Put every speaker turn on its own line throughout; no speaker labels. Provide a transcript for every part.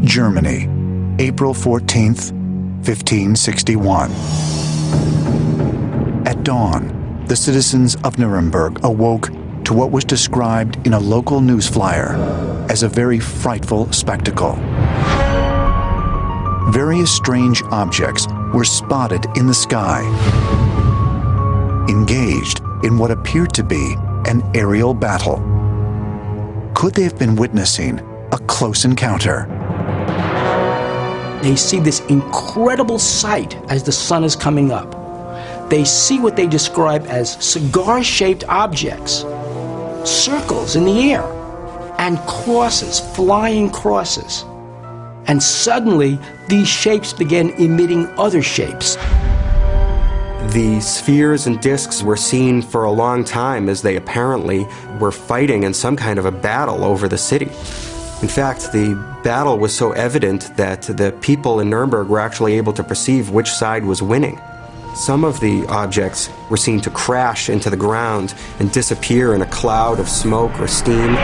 Germany, April 14th, 1561. At dawn, the citizens of Nuremberg awoke to what was described in a local news flyer as a very frightful spectacle. Various strange objects were spotted in the sky, engaged in what appeared to be an aerial battle. Could they have been witnessing a close encounter?
They see this incredible sight as the sun is coming up. They see what they describe as cigar-shaped objects, circles in the air, and crosses, flying crosses. And suddenly, these shapes began emitting other shapes.
The spheres and discs were seen for a long time as they apparently were fighting in some kind of a battle over the city. In fact, the battle was so evident that the people in Nuremberg were actually able to perceive which side was winning. Some of the objects were seen to crash into the ground and disappear in a cloud of smoke or steam.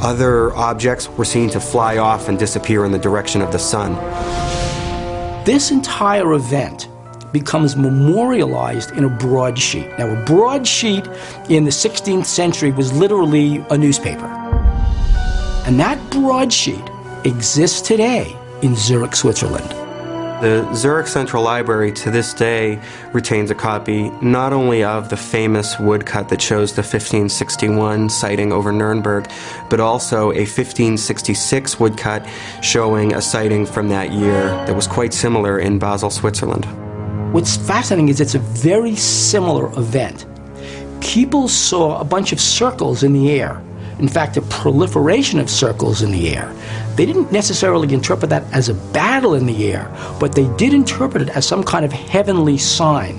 Other objects were seen to fly off and disappear in the direction of the sun.
This entire event becomes memorialized in a broadsheet. Now, a broadsheet in the 16th century was literally a newspaper. And that broadsheet exists today in Zurich, Switzerland.
The Zurich Central Library to this day retains a copy not only of the famous woodcut that shows the 1561 sighting over Nuremberg, but also a 1566 woodcut showing a sighting from that year that was quite similar in Basel, Switzerland.
What's fascinating is it's a very similar event. People saw a bunch of circles in the air. In fact, a proliferation of circles in the air. They didn't necessarily interpret that as a battle in the air, but they did interpret it as some kind of heavenly sign.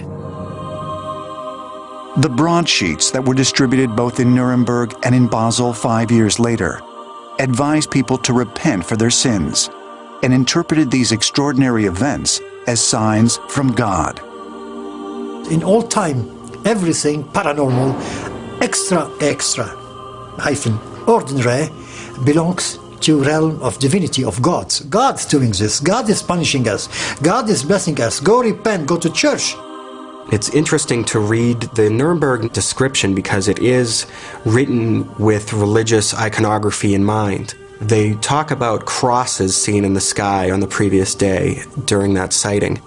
The broadsheets that were distributed both in Nuremberg and in Basel 5 years later advised people to repent for their sins and interpreted these extraordinary events as signs from God.
In all time, everything paranormal, extra, ordinary, belongs to realm of divinity, of God. God's doing this. God is punishing us. God is blessing us. Go repent, go to church.
It's interesting to read the Nuremberg description because it is written with religious iconography in mind. They talk about crosses seen in the sky on the previous day during that sighting.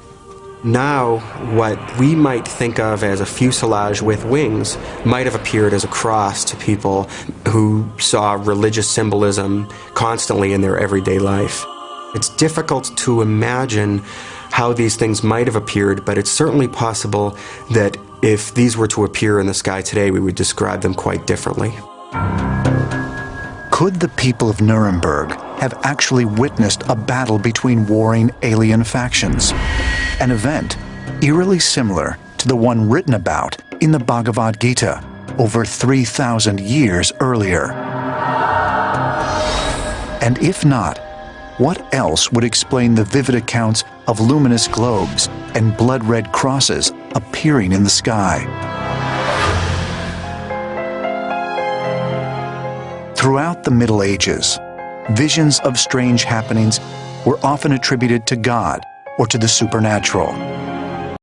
Now, what we might think of as a fuselage with wings might have appeared as a cross to people who saw religious symbolism constantly in their everyday life. It's difficult to imagine how these things might have appeared, but it's certainly possible that if these were to appear in the sky today, we would describe them quite differently.
Could the people of Nuremberg have actually witnessed a battle between warring alien factions? An event eerily similar to the one written about in the Bhagavad Gita over 3,000 years earlier. And if not, what else would explain the vivid accounts of luminous globes and blood-red crosses appearing in the sky? Throughout the Middle Ages, visions of strange happenings were often attributed to God or to the supernatural.